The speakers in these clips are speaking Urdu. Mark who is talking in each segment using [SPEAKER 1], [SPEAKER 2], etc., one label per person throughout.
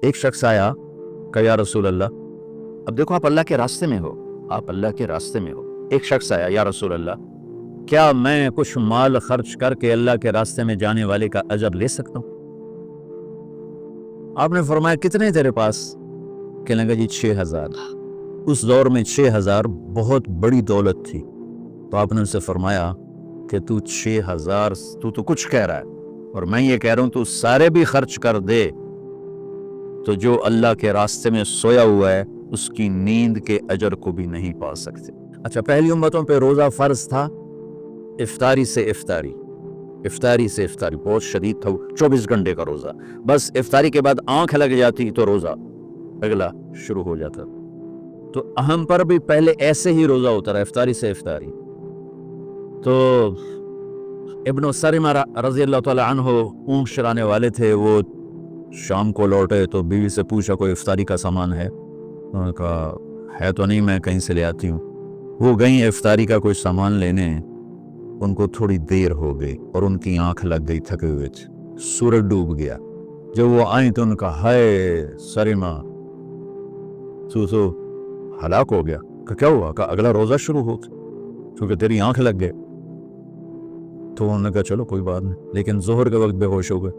[SPEAKER 1] ایک شخص آیا کہ یا رسول اللہ، اب دیکھو آپ اللہ کے راستے میں ہو، آپ اللہ کے راستے میں ہو. ایک شخص آیا، یا رسول اللہ کیا میں کچھ مال خرچ کر کے اللہ کے راستے میں جانے والے کا اجر لے سکتا ہوں؟ آپ نے فرمایا کتنے تیرے پاس؟ کہنے لگا جی 6000. اس دور میں 6000 بہت بڑی دولت تھی. تو آپ نے ان سے فرمایا کہ تو 6000 تو کچھ کہہ رہا ہے اور میں یہ کہہ رہا ہوں تو سارے بھی خرچ کر دے تو جو اللہ کے راستے میں سویا ہوا ہے اس کی نیند کے اجر کو بھی نہیں پا سکتے. اچھا، پہلی امتوں پہ روزہ فرض تھا افطاری سے افطاری بہت شدید تھا، 24 گھنٹے کا روزہ. بس افطاری کے بعد آنکھ لگ جاتی تو روزہ اگلا شروع ہو جاتا. تو ہم پر بھی پہلے ایسے ہی روزہ ہوتا رہا، افطاری سے افطاری. تو ابن سرمہ رضی اللہ تعالی عنہ اونٹ چرانے والے تھے، وہ شام کو لوٹے تو بیوی سے پوچھا کوئی افطاری کا سامان ہے؟ انہوں نے کہا ہے تو نہیں، میں کہیں سے لے آتی ہوں. وہ گئیں افطاری کا کوئی سامان لینے، ان کو تھوڑی دیر ہو گئی اور ان کی آنکھ لگ گئی تھکے ہوئے. سورج ڈوب گیا. جب وہ آئیں تو ان کا ہائے سرمہ تو ہلاک ہو گیا. کہ کیا ہوا؟ کہ اگلا روزہ شروع ہو کیونکہ تیری آنکھ لگ گئے. تو انہوں نے کہا چلو کوئی بات نہیں، لیکن ظہر کے وقت بے ہوش ہو گئے.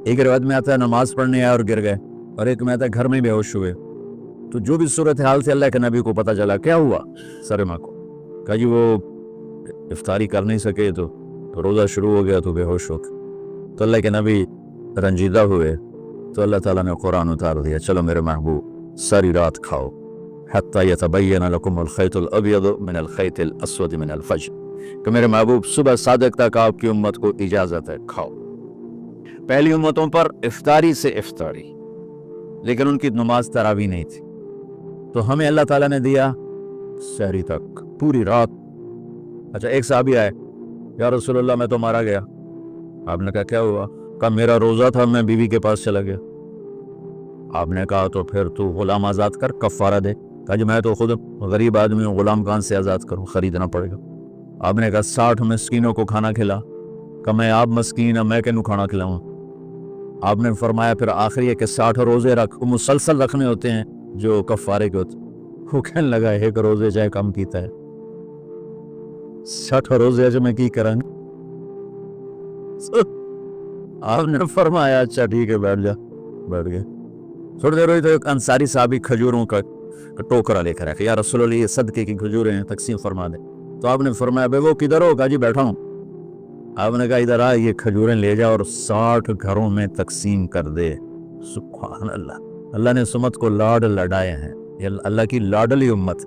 [SPEAKER 1] ایک روایت میں آتا ہے نماز پڑھنے آئے اور گر گئے، اور ایک میں آتا ہے گھر میں بے ہوش ہوئے. تو جو بھی صورتحال سے اللہ کے نبی کو پتہ چلا کیا ہوا سرمہ کو، کہا جی وہ افطاری کر نہیں سکے تو روزہ شروع ہو گیا تو بے ہوش ہو گئے. تو اللہ کے نبی رنجیدہ ہوئے تو اللہ تعالیٰ نے قرآن اتار دیا، چلو میرے محبوب ساری رات کھاؤ حتی یتبین لکم الخیط الابیض من الخیط الاسود من الفجر، کہ میرے محبوب صبح صادق تک آپ کی امت کو اجازت ہے کھاؤ. پہلی امتوں پر افطاری سے افطاری، لیکن ان کی نماز تراویح نہیں تھی. تو ہمیں اللہ تعالیٰ نے دیا سحری تک پوری رات. اچھا، ایک صحابی آئے، یا رسول اللہ میں تو مارا گیا. آپ نے کہا کیا ہوا؟ کہا میرا روزہ تھا، میں بیوی کے پاس چلا گیا. آپ نے کہا تو پھر تو غلام آزاد کر، کفارہ دے. کہا جی میں تو خود غریب آدمی ہوں، غلام کہاں سے آزاد کروں، خریدنا پڑے گا. آپ نے کہا 60 مسکینوں کو کھانا کھلا. کہ میں آپ مسکین میں کنوں کھانا کھلاؤں؟ آپ نے فرمایا پھر آخری ہے کہ 60 روزے رکھ، وہ مسلسل رکھنے ہوتے ہیں جو کفارے کے ہوتے. وہ کہنے لگا ایک روزے چاہے کم کیتا ہے، 60 روزے جو میں کی کریں. آپ نے فرمایا اچھا ٹھیک ہے بیٹھ جا. بیٹھ گئے. تھوڑی دیر ہوئی تو ایک انصاری صحابی کھجوروں کا ٹوکرا لے کر آئے، یا رسول اللہ یہ صدقے کی کھجوریں ہیں، تقسیم فرما دیں. تو آپ نے فرمایا بے وہ کدھر ہو؟ کہا جی بیٹھا ہوں. آپ نے کہا ادھر آ، یہ کھجوریں لے جا اور 60 گھروں میں تقسیم کر دے. سبحان اللہ، اللہ نے اس امت کو لاڈ لڈائے ہیں، یہ اللہ کی لاڈلی امت.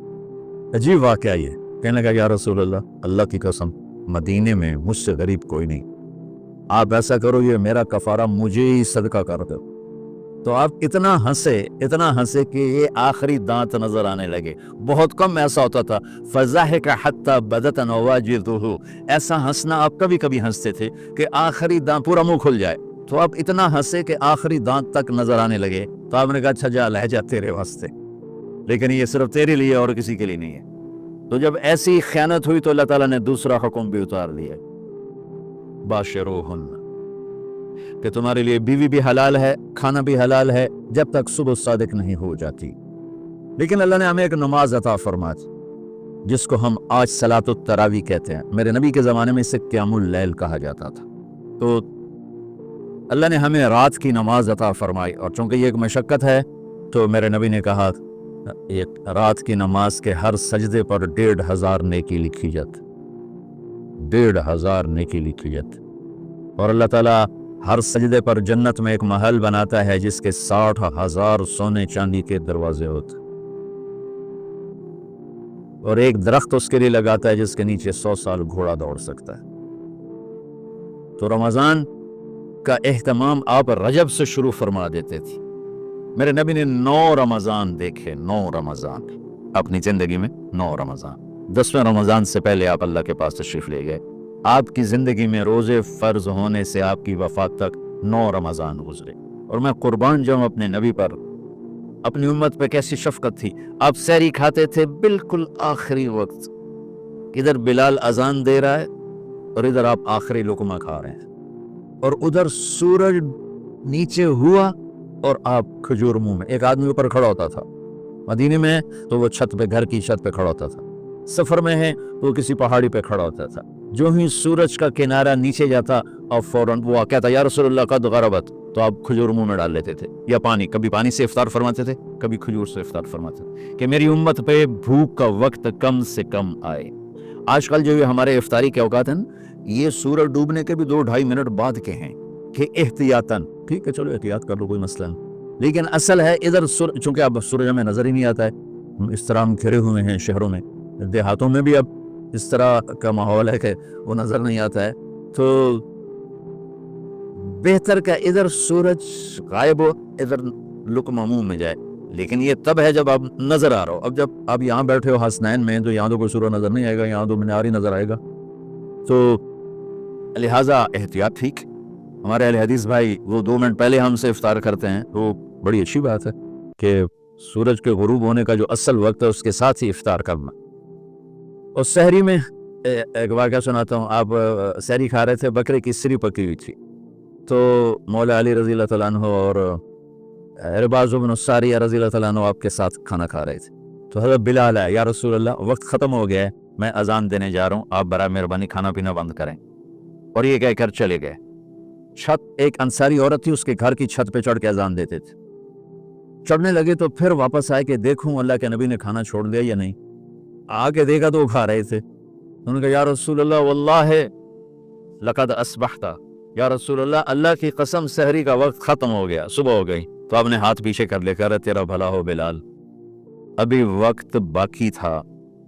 [SPEAKER 1] عجیب واقعہ یہ. کہنے لگا یا رسول اللہ اللہ کی قسم مدینے میں مجھ سے غریب کوئی نہیں، آپ ایسا کرو یہ میرا کفارہ مجھے ہی صدقہ کر دو. تو آپ اتنا ہنسے کہ یہ آخری دانت نظر آنے لگے. بہت کم ایسا ہوتا تھا. فضحک حتی بدت نواجذہ، ایسا ہنسنا آپ کبھی کبھی ہنستے تھے کہ آخری دانت پورا منہ کھل جائے. تو آپ اتنا ہنسے کہ آخری دانت تک نظر آنے لگے. تو آپ نے کہا اچھا جا لہجہ تیرے واسطے، لیکن یہ صرف تیرے لیے اور کسی کے لیے نہیں ہے. تو جب ایسی خیانت ہوئی تو اللہ تعالیٰ نے دوسرا حکم بھی اتار دیا، باشروہن، کہ تمہارے لیے بیوی بھی حلال ہے، کھانا بھی حلال ہے جب تک صبح صادق نہیں ہو جاتی. لیکن اللہ نے ہمیں ایک نماز عطا فرمائی جس کو ہم آج صلاۃ التراویح کہتے ہیں. میرے نبی کے زمانے میں اسے قیام اللیل کہا جاتا تھا. تو اللہ نے ہمیں رات کی نماز عطا فرمائی، اور چونکہ یہ ایک مشقت ہے تو میرے نبی نے کہا ایک رات کی نماز کے ہر سجدے پر 1500 نیکی لکھی جاتی، 1500 نیکی لکھی جاتی. اور اللہ تعالیٰ ہر سجدے پر جنت میں ایک محل بناتا ہے جس کے 60,000 سونے چاندی کے دروازے ہوتے، اور ایک درخت اس کے لیے لگاتا ہے جس کے نیچے 100 سال گھوڑا دوڑ سکتا ہے. تو رمضان کا اہتمام آپ رجب سے شروع فرما دیتے تھے. میرے نبی نے 9 رمضان دیکھے، 9 رمضان اپنی زندگی میں، 9 رمضان. 10ویں رمضان سے پہلے آپ اللہ کے پاس تشریف لے گئے. آپ کی زندگی میں روزے فرض ہونے سے آپ کی وفات تک 9 رمضان گزرے. اور میں قربان جاؤں اپنے نبی پر، اپنی امت پہ کیسی شفقت تھی. آپ سحری کھاتے تھے بالکل آخری وقت، ادھر بلال اذان دے رہا ہے اور ادھر آپ آخری لقمہ کھا رہے ہیں، اور ادھر سورج نیچے ہوا اور آپ کھجور منہ میں. ایک آدمی اوپر کھڑا ہوتا تھا مدینے میں تو وہ چھت پہ, گھر کی چھت پہ کھڑا ہوتا تھا. سفر میں ہے تو وہ کسی پہاڑی پہ کھڑا ہوتا تھا. جو ہی سورج کا کنارہ نیچے جاتا اور فوراً وہ کہتا یا رسول اللہ قد غربت, تو آپ کھجور منہ میں ڈال لیتے تھے, یا پانی. کبھی پانی سے افطار فرماتے تھے, کبھی کھجور سے افطار فرماتے تھے کہ میری امت پہ بھوک کا وقت کم سے کم آئے. آج کل جو ہمارے افطاری کے اوقات ہیں یہ سورج ڈوبنے کے بھی 2-2.5 منٹ بعد کے ہیں کہ احتیاطاً, ٹھیک ہے چلو احتیاط کر لو کوئی مسئلہ نہیں, لیکن اصل ہے ادھر چونکہ اب سورج ہمیں نظر ہی نہیں آتا ہے, اس طرح ہم گھرے ہوئے ہیں شہروں میں, دیہاتوں میں بھی اب اس طرح کا ماحول ہے کہ وہ نظر نہیں آتا ہے, تو بہتر کا ادھر سورج غائب ہو ادھر لقمہ منہ میں جائے. لیکن یہ تب ہے جب آپ نظر آ رہا ہو. اب جب آپ یہاں بیٹھے ہو حسنین میں تو یہاں تو کوئی سورج نظر نہیں آئے گا, یہاں تو مینار ہی نظر آئے گا. تو لہٰذا احتیاط ٹھیک. ہمارے اہل حدیث بھائی وہ 2 منٹ پہلے ہم سے افطار کرتے ہیں, تو بڑی اچھی بات ہے کہ سورج کے غروب ہونے کا جو اصل وقت ہے اس کے ساتھ ہی افطار کرنا. اور سحری میں ایک واقعہ سناتا ہوں. آپ سحری کھا رہے تھے, بکرے کی سری پکی ہوئی تھی, تو مولا علی رضی اللہ تعالیٰ عنہ اور عرباض بن الساریہ رضی اللہ تعالیٰ عنہ آپ کے ساتھ کھانا کھا رہے تھے. تو حضرت بلال ہے, یا رسول اللہ وقت ختم ہو گیا ہے, میں اذان دینے جا رہا ہوں, آپ برائے مہربانی کھانا پینا بند کریں. اور یہ کہہ کر چلے گئے. چھت, ایک انصاری عورت تھی, اس کے گھر کی چھت پہ چڑھ کے اذان دیتے تھے. چڑھنے لگے تو پھر واپس آئے کہ دیکھوں اللہ کے نبی نے کھانا چھوڑ دیا یا نہیں. آگے دیکھا تو وہ کھا رہے تھے. انہوں نے کہا یا رسول اللہ واللہ لقد اصبحت, یا رسول اللہ اللہ کی قسم سحری کا وقت ختم ہو گیا, صبح ہو گئی. تو آپ نے ہاتھ پیچھے کر لے کر تیرا بھلا ہو بلال, ابھی وقت باقی تھا,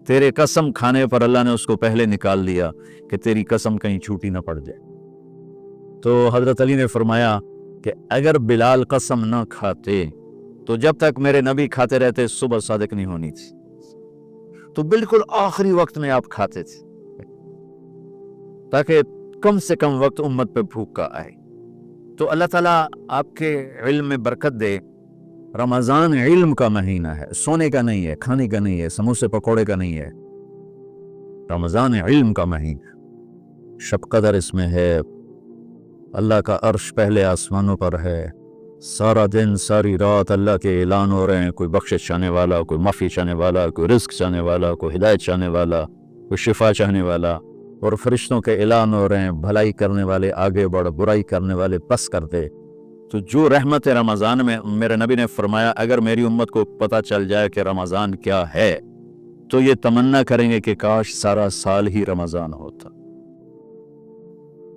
[SPEAKER 1] تیرے قسم کھانے پر اللہ نے اس کو پہلے نکال دیا کہ تیری قسم کہیں چھوٹی نہ پڑ جائے. تو حضرت علی نے فرمایا کہ اگر بلال قسم نہ کھاتے تو جب تک میرے نبی کھاتے رہتے صبح صادق نہیں ہونی تھی. تو بالکل آخری وقت میں آپ کھاتے تھے تاکہ کم سے کم وقت امت پہ بھوک کا آئے. تو اللہ تعالیٰ آپ کے علم میں برکت دے. رمضان علم کا مہینہ ہے, سونے کا نہیں ہے, کھانے کا نہیں ہے, سموسے پکوڑے کا نہیں ہے. رمضان علم کا مہینہ, شب قدر اس میں ہے, اللہ کا عرش پہلے آسمانوں پر ہے, سارا دن ساری رات اللہ کے اعلان ہو رہے ہیں, کوئی بخشش چاہنے والا, کوئی معافی چاہنے والا, کوئی رزق چاہنے والا, کوئی ہدایت چاہنے والا, کوئی شفا چاہنے والا, اور فرشتوں کے اعلان ہو رہے ہیں, بھلائی کرنے والے آگے بڑھ, برائی کرنے والے پس کر دے. تو جو رحمت رمضان میں, میرے نبی نے فرمایا اگر میری امت کو پتہ چل جائے کہ رمضان کیا ہے تو یہ تمنا کریں گے کہ کاش سارا سال ہی رمضان ہوتا.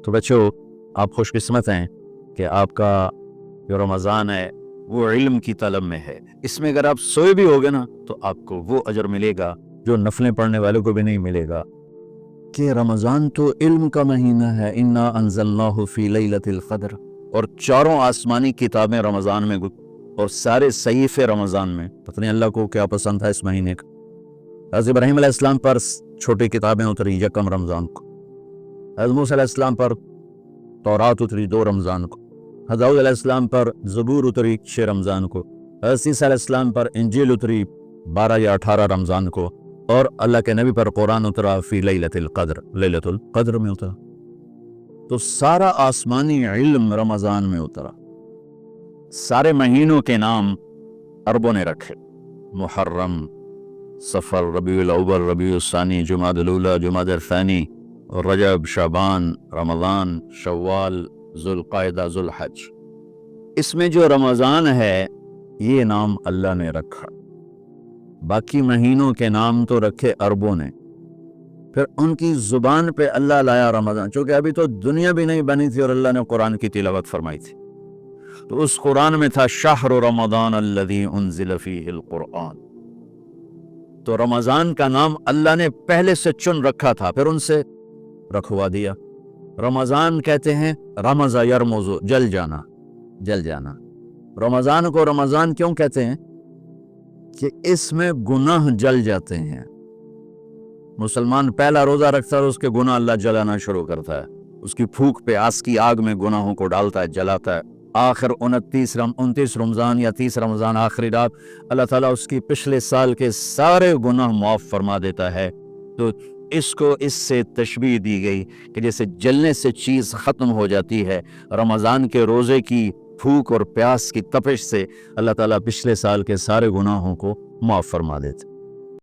[SPEAKER 1] تو بچوں آپ خوش قسمت ہیں کہ آپ کا جو رمضان ہے وہ علم کی طلب میں ہے. اس میں اگر آپ سوئے بھی ہوگے نا تو آپ کو وہ اجر ملے گا جو نفلیں پڑھنے والوں کو بھی نہیں ملے گا, کہ رمضان تو علم کا مہینہ ہے. انا انزلناہ فی لیلۃ القدر, اور 4 آسمانی کتابیں رمضان میں, اور سارے صحیفے رمضان میں. پتہ نہیں اللہ کو کیا پسند تھا اس مہینے کا. حضرت ابراہیم علیہ السلام پر چھوٹی کتابیں اتری 1 رمضان کو, حضرت موسیٰ علیہ السلام پر تورات اتری 2 رمضان کو, حضرت داؤد علیہ السلام پر زبور اتری 6 رمضان کو, حضرت عیسیٰ علیہ السلام پر انجیل اتری 12 یا 18 رمضان کو, اور اللہ کے نبی پر قرآن اترا فی لیلۃ القدر, لیلۃ القدر میں اترا. تو سارا آسمانی علم رمضان میں اترا. سارے مہینوں کے نام عربوں نے رکھے, محرم, صفر, ربیع الاول, ربیع الثانی, جمادی الاولی, جمادی الثانی, رجب, شعبان, رمضان, شوال, ذوالقعدہ, ذوالحج. اس میں جو رمضان ہے یہ نام اللہ نے رکھا. باقی مہینوں کے نام تو رکھے عربوں نے. پھر ان کی زبان پہ اللہ لایا رمضان, چونکہ ابھی تو دنیا بھی نہیں بنی تھی اور اللہ نے قرآن کی تلاوت فرمائی تھی. تو اس قرآن میں تھا شہر رمضان الذی انزل فیہ القرآن. تو رمضان کا نام اللہ نے پہلے سے چن رکھا تھا, پھر ان سے رکھوا دیا. رمضان کہتے ہیں رمض یرمز, جل جانا, جل جانا. رمضان کو رمضان کیوں کہتے ہیں؟ کہ اس میں گناہ جل جاتے ہیں. مسلمان پہلا روزہ رکھتا ہے اور اس کے گناہ اللہ جلانا شروع کرتا ہے, اس کی پھوک پہ آس کی آگ میں گناہوں کو ڈالتا ہے, جلاتا ہے. آخر 29 رمضان یا 30 رمضان آخری رات اللہ تعالیٰ اس کی پچھلے سال کے سارے گناہ معاف فرما دیتا ہے. تو اس کو اس سے تشبیہ دی گئی کہ جیسے جلنے سے چیز ختم ہو جاتی ہے, رمضان کے روزے کی بھوک اور پیاس کی تپش سے اللہ تعالیٰ پچھلے سال کے سارے گناہوں کو معاف فرما دیتے.